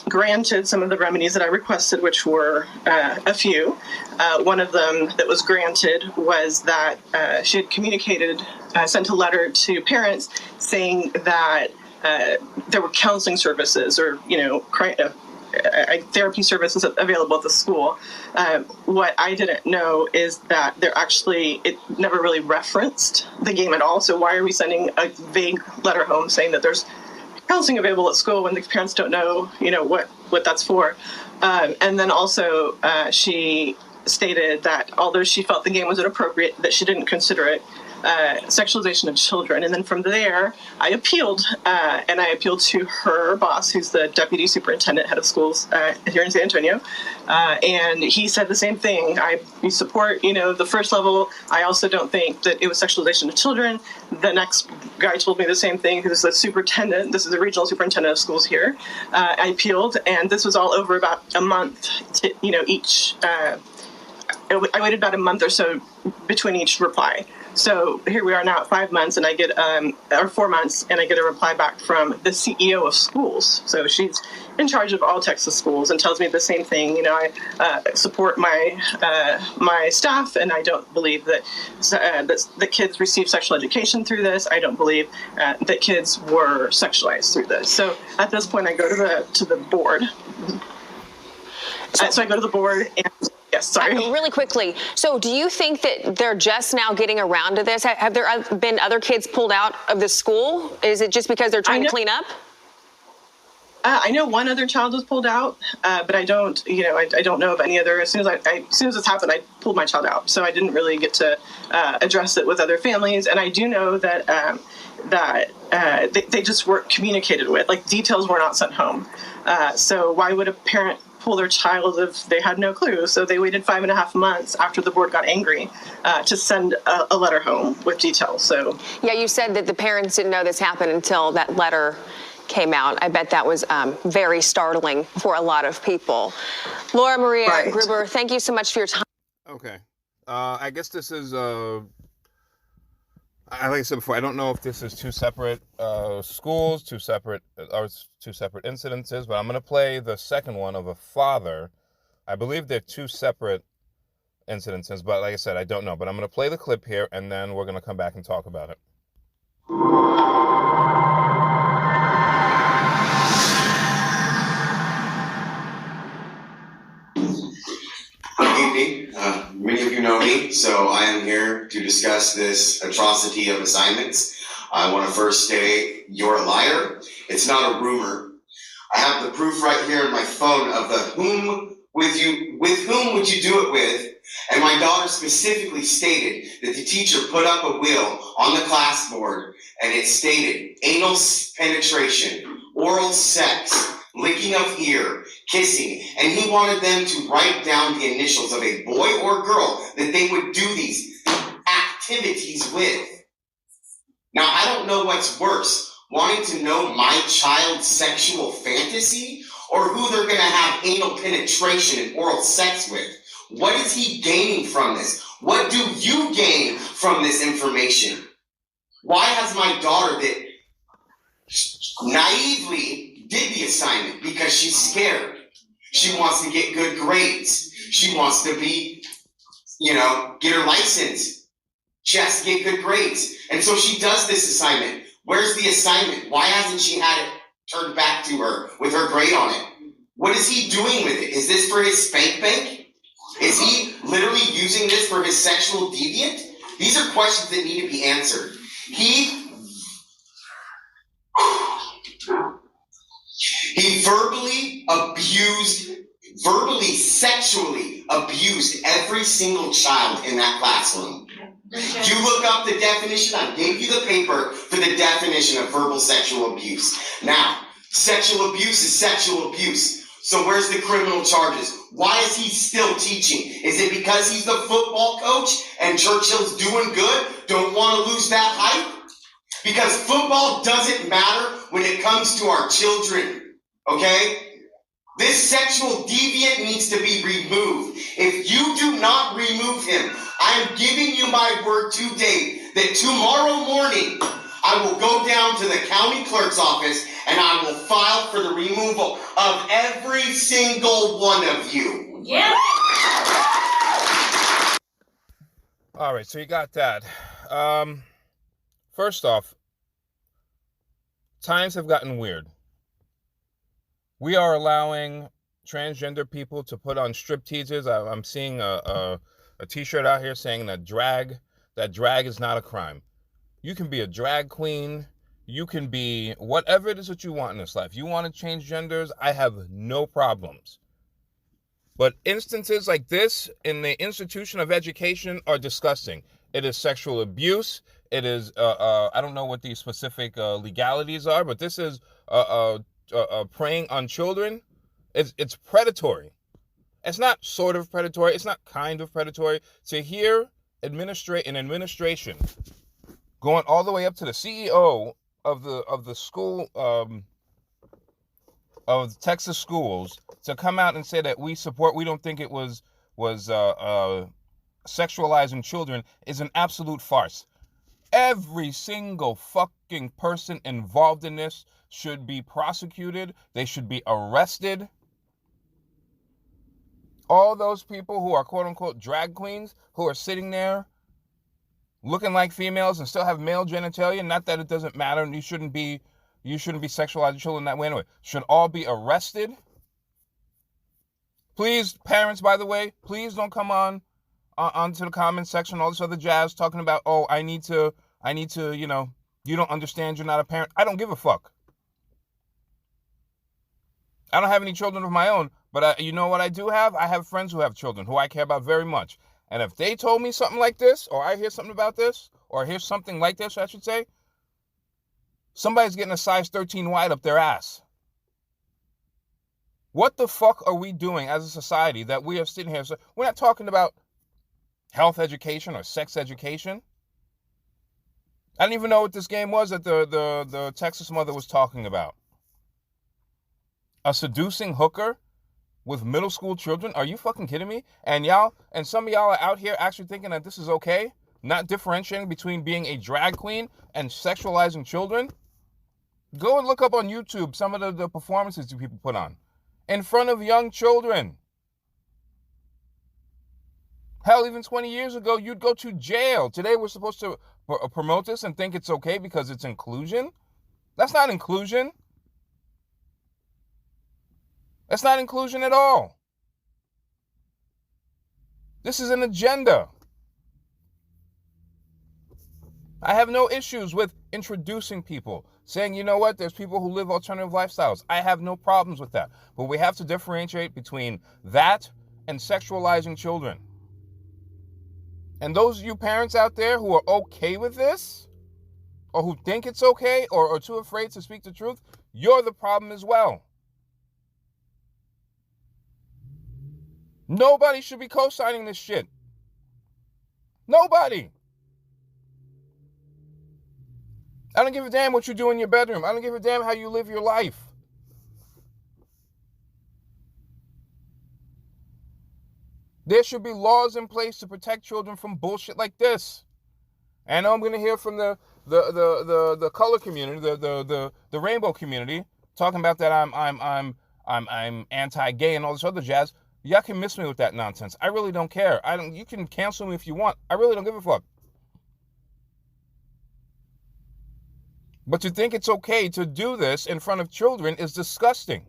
granted some of the remedies that I requested, which were a few. One of them that was granted was that she had communicated, sent a letter to parents saying that there were counseling services or, therapy services available at the school. What I didn't know is that it never really referenced the game at all. So why are we sending a vague letter home saying that there's counseling available at school when the parents don't know, what that's for? And then also she stated that although she felt the game was inappropriate, that she didn't consider it sexualization of children. And then from there, I appealed, and I appealed to her boss, who's the deputy superintendent, head of schools here in San Antonio. And he said the same thing. We support, the first level. I also don't think that it was sexualization of children. The next guy told me the same thing, who's the superintendent. This is the regional superintendent of schools here. I appealed, and this was all over about a month to, each. I waited about a month or so between each reply. So here we are now at 5 months, and I get, or 4 months, and I get a reply back from the CEO of schools. So she's in charge of all Texas schools and tells me the same thing. I support my staff, and I don't believe that that kids receive sexual education through this. I don't believe that kids were sexualized through this. So at this point, I go to the board. So I go to the board and. Yes, sorry. Really quickly. So do you think that they're just now getting around to this? Have there been other kids pulled out of the school? Is it just because they're trying to clean up? I know one other child was pulled out, but I don't, I don't know of any other. As soon as this happened, I pulled my child out. So I didn't really get to address it with other families. And I do know that they just weren't communicated with. Like, details were not sent home. So why would a parent pull their child if they had no clue? So they waited 5.5 months after the board got angry to send a letter home with details. So yeah, you said that the parents didn't know this happened until that letter came out. I bet that was very startling for a lot of people. Laura Maria Gruber, thank you so much for your time. Okay. I guess this is, like I said before, I don't know if this is 2 separate schools, 2 separate incidences, but I'm going to play the second one of a father. I believe they're 2 separate incidences, but like I said, I don't know. But I'm going to play the clip here, and then we're going to come back and talk about it. Good evening. Many of you know me, so I am here to discuss this atrocity of assignments. I want to first say you're a liar. It's not a rumor. I have the proof right here in my phone of with whom would you do it with? And my daughter specifically stated that the teacher put up a wheel on the class board, and it stated anal penetration, oral sex, licking of ear, kissing, and he wanted them to write down the initials of a boy or girl that they would do these activities with. Now, I don't know what's worse, wanting to know my child's sexual fantasy or who they're going to have anal penetration and oral sex with. What is he gaining from this? What do you gain from this information? Why has my daughter that naively did the assignment? Because she's scared. She wants to get good grades. She wants to be, get her license. She has to get good grades. And so she does this assignment. Where's the assignment? Why hasn't she had it turned back to her with her grade on it? What is he doing with it? Is this for his spank bank? Is he literally using this for his sexual deviant? These are questions that need to be answered. He sexually abused every single child in that classroom. You look up the definition. I gave you the paper for the definition of verbal sexual abuse. Now, sexual abuse is sexual abuse. So where's the criminal charges? Why is he still teaching? Is it because he's the football coach and Churchill's doing good? Don't want to lose that hype? Because football doesn't matter when it comes to our children, okay? This sexual deviant needs to be removed. If you do not remove him, I am giving you my word today that tomorrow morning I will go down to the county clerk's office and I will file for the removal of every single one of you. Yeah. All right, so you got that. First off, times have gotten weird. We are allowing transgender people to put on strip teases. I'm seeing a t-shirt out here saying that drag is not a crime. You can be a drag queen. You can be whatever it is that you want in this life. You want to change genders, I have no problems. But instances like this in the institution of education are disgusting. It is sexual abuse. It is, I don't know what the specific legalities are, but this is preying on children. It's predatory. It's not sort of predatory. It's not kind of predatory. To hear an administration going all the way up to the CEO of the school of Texas schools to come out and say that we don't think it was sexualizing children is an absolute farce. Every single fucking person involved in this should be prosecuted. They should be arrested. All those people who are quote unquote drag queens who are sitting there looking like females and still have male genitalia, not that it doesn't matter, and you shouldn't be sexualizing children that way anyway, should all be arrested. Please, parents, by the way, please don't come onto the comment section, all this other jazz talking about, oh, I need to, you know, you don't understand, you're not a parent. I don't give a fuck. I don't have any children of my own, but you know what I do have? I have friends who have children who I care about very much. And if they told me something like this, or I hear something about this, or hear something like this, I should say, somebody's getting a size 13 wide up their ass. What the fuck are we doing as a society that we are sitting here? So we're not talking about health education or sex education. I didn't even know what this game was that the Texas mother was talking about. A seducing hooker with middle school children? Are you fucking kidding me? And some of y'all are out here actually thinking that this is okay, not differentiating between being a drag queen and sexualizing children? Go and look up on YouTube some of the performances that people put on in front of young children. Hell, even 20 years ago, you'd go to jail. Today, we're supposed to promote this and think it's okay because it's inclusion? That's not inclusion. That's not inclusion at all. This is an agenda. I have no issues with introducing people, saying, you know what, there's people who live alternative lifestyles. I have no problems with that. But we have to differentiate between that and sexualizing children. And those of you parents out there who are okay with this, or who think it's okay, or are too afraid to speak the truth, you're the problem as well. Nobody should be co-signing this shit. Nobody. I don't give a damn what you do in your bedroom. I don't give a damn how you live your life. There should be laws in place to protect children from bullshit like this. And I'm going to hear from the color community, the rainbow community, talking about that I'm anti-gay and all this other jazz. Y'all can miss me with that nonsense. I really don't care. You can cancel me if you want. I really don't give a fuck. But to think it's okay to do this in front of children is disgusting.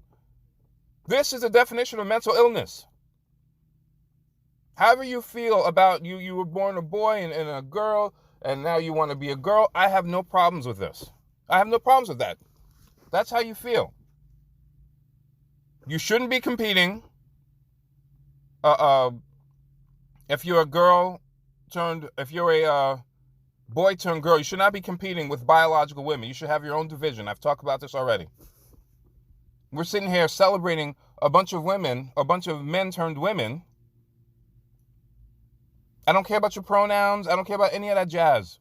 This is the definition of mental illness. However you feel about you were born a boy and a girl, and now you want to be a girl, I have no problems with this. I have no problems with that. That's how you feel. You shouldn't be competing. If you're a boy turned girl, you should not be competing with biological women. You should have your own division. I've talked about this already. We're sitting here celebrating a bunch of men turned women. I don't care about your pronouns. I don't care about any of that jazz.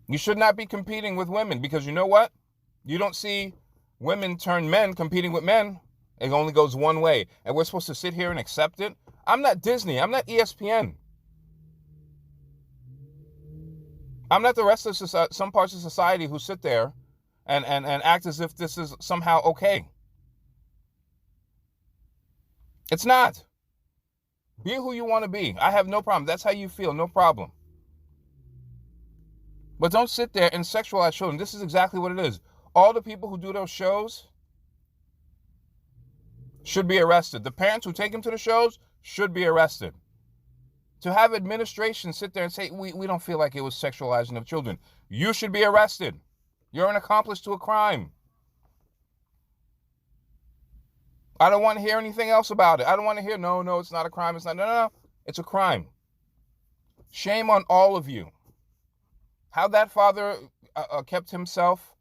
You should not be competing with women because you know what? You don't see women turn men competing with men. It only goes one way. And we're supposed to sit here and accept it? I'm not Disney. I'm not ESPN. I'm not the rest of society, some parts of society who sit there and act as if this is somehow okay. It's not. Be who you want to be. I have no problem. That's how you feel. No problem. But don't sit there and sexualize children. This is exactly what it is. All the people who do those shows should be arrested. The parents who take them to the shows should be arrested. To have administration sit there and say, we don't feel like it was sexualizing of children. You should be arrested. You're an accomplice to a crime. I don't want to hear anything else about it. I don't want to hear, no, it's not a crime. It's not, no. It's a crime. Shame on all of you. How that father kept himself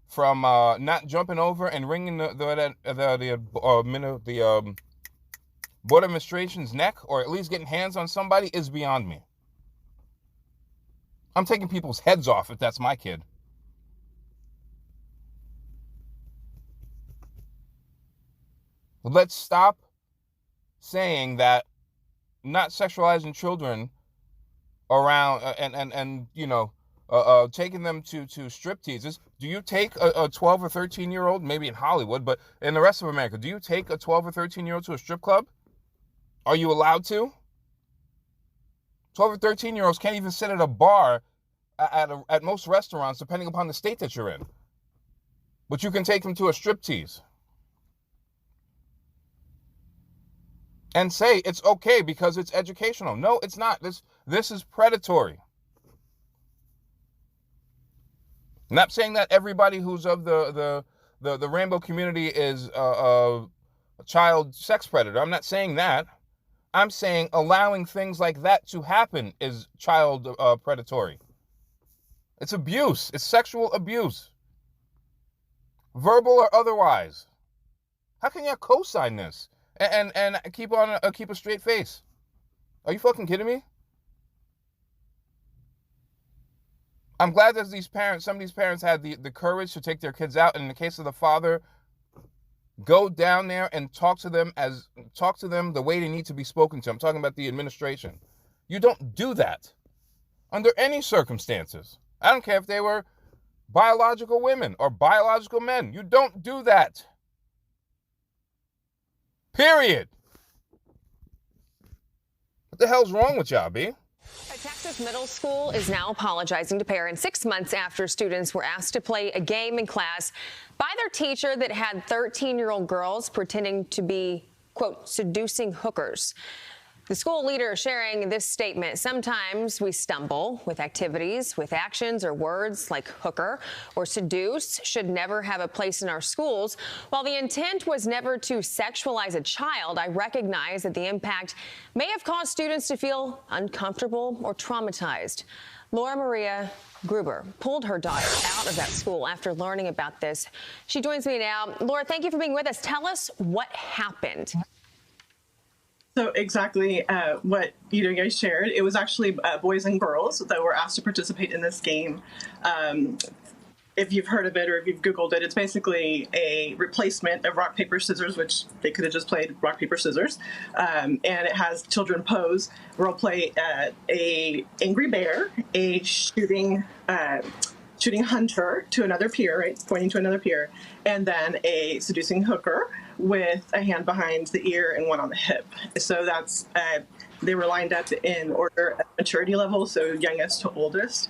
from not jumping over and wringing the Board of Administration's neck, or at least getting hands on somebody, is beyond me. I'm taking people's heads off if that's my kid. Let's stop saying that not sexualizing children around and taking them to strip teases. Do you take a 12 or 13-year-old, maybe in Hollywood, but in the rest of America, do you take a 12 or 13-year-old to a strip club? Are you allowed to? 12 or 13-year-olds can't even sit at a bar at most restaurants, depending upon the state that you're in. But you can take them to a strip tease. And say it's okay because it's educational. No, it's not. This is predatory. I'm not saying that everybody who's of the rainbow community is a child sex predator. I'm not saying that. I'm saying allowing things like that to happen is child predatory. It's abuse. It's sexual abuse. Verbal or otherwise. How can you co-sign this and keep a straight face? Are you fucking kidding me? I'm glad that some of these parents had the courage to take their kids out, and in the case of the father, go down there and talk to them the way they need to be spoken to. I'm talking about the administration. You don't do that under any circumstances. I don't care if they were biological women or biological men. You don't do that. Period. What the hell's wrong with y'all, B? A Texas middle school is now apologizing to parents 6 months after students were asked to play a game in class by their teacher that had 13-year-old girls pretending to be, quote, seducing hookers. The school leader sharing this statement: sometimes we stumble with activities, with actions or words like hooker or seduce should never have a place in our schools. While the intent was never to sexualize a child, I recognize that the impact may have caused students to feel uncomfortable or traumatized. Laura Maria Gruber pulled her daughter out of that school after learning about this. She joins me now. Laura, thank you for being with us. Tell us what happened. So exactly what you guys shared. It was actually boys and girls that were asked to participate in this game. If you've heard of it or if you've Googled it, it's basically a replacement of rock, paper, scissors, which they could have just played rock, paper, scissors. And it has children pose, role play a angry bear, a shooting hunter to another peer, right, pointing to another peer, and then a seducing hooker with a hand behind the ear and one on the hip. So that's they were lined up in order of maturity level, so youngest to oldest,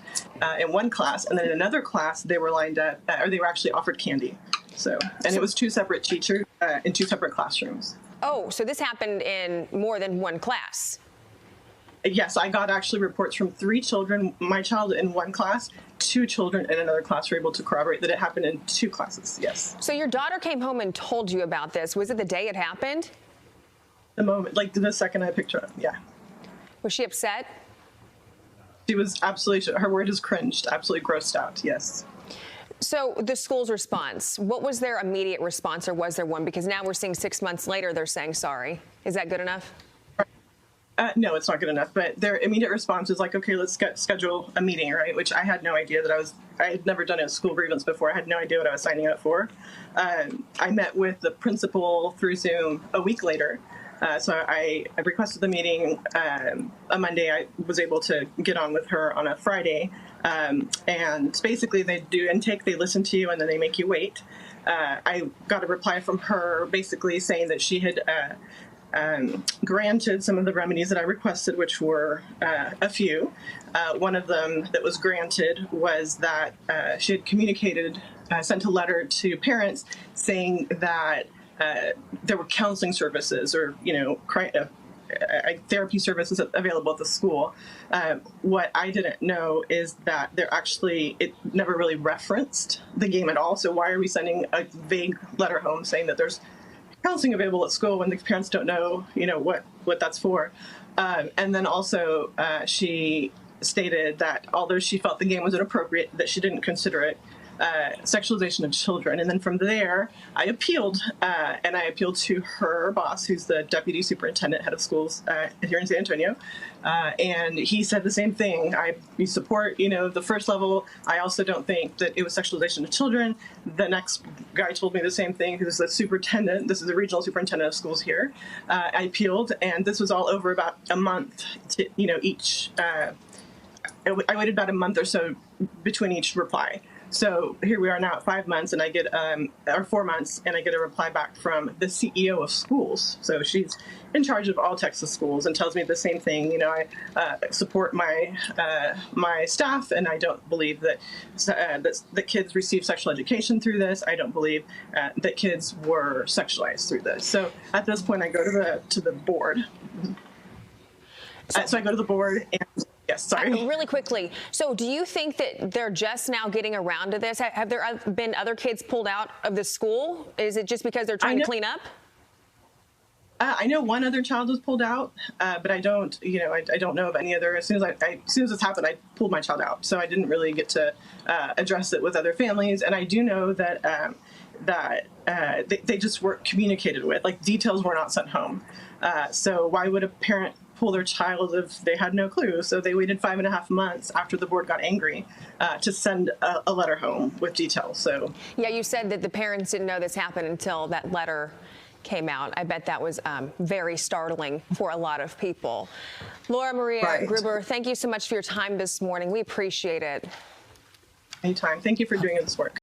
in one class, and then in another class they were lined up, or they were actually offered candy. So, and it was 2 separate teachers in 2 separate classrooms. Oh, so this happened in more than one class? Yes, I got actually reports from 3 children, my child in one class, 2 children in another class were able to corroborate that it happened in 2 classes, yes. So your daughter came home and told you about this. Was it the day it happened? The moment, like the second I picked her up, yeah. Was she upset? She was absolutely, her word is cringed, absolutely grossed out, yes. So the school's response, what was their immediate response, or was there one? Because now we're seeing 6 months later, they're saying sorry. Is that good enough? No, it's not good enough, but their immediate response is like, okay, let's schedule a meeting, right? Which I had no idea that I had never done a school grievance before. I had no idea what I was signing up for. I met with the principal through Zoom a week later. So I requested the meeting a Monday. I was able to get on with her on a Friday. And basically they do intake, they listen to you, and then they make you wait. I got a reply from her basically saying that she had granted some of the remedies that I requested, which were a few. One of them that was granted was that she had communicated, sent a letter to parents saying that there were counseling services or, therapy services available at the school. What I didn't know is that it never really referenced the game at all. So why are we sending a vague letter home saying that there's counseling available at school when the parents don't know, what that's for? And then also she stated that although she felt the game was inappropriate, that she didn't consider it sexualization of children. And then from there, I appealed, and I appealed to her boss, who's the deputy superintendent, head of schools here in San Antonio. And he said the same thing. We support, the first level. I also don't think that it was sexualization of children. The next guy told me the same thing, who's the superintendent. This is the regional superintendent of schools here. I appealed, and this was all over about a month to, each. I waited about a month or so between each reply. So here we are now at 5 months, and I get, or 4 months, and I get a reply back from the CEO of schools. So she's in charge of all Texas schools and tells me the same thing. I support my staff, and I don't believe that that kids receive sexual education through this. I don't believe that kids were sexualized through this. So at this point, I go to the board. So I go to the board and. Yes, sorry. Really quickly. So do you think that they're just now getting around to this? Have there been other kids pulled out of the school? Is it just because they're trying to clean up? I know one other child was pulled out, but I don't, I don't know of any other. As soon as this happened, I pulled my child out. So I didn't really get to address it with other families. And I do know that they just weren't communicated with. Like, details were not sent home. So why would a parent pull their child if they had no clue? So they waited 5.5 months after the board got angry to send a letter home with details. So yeah, you said that the parents didn't know this happened until that letter came out. I bet that was very startling for a lot of people. Laura Maria Gruber, thank you so much for your time this morning. We appreciate it. Anytime. Thank you for doing this work.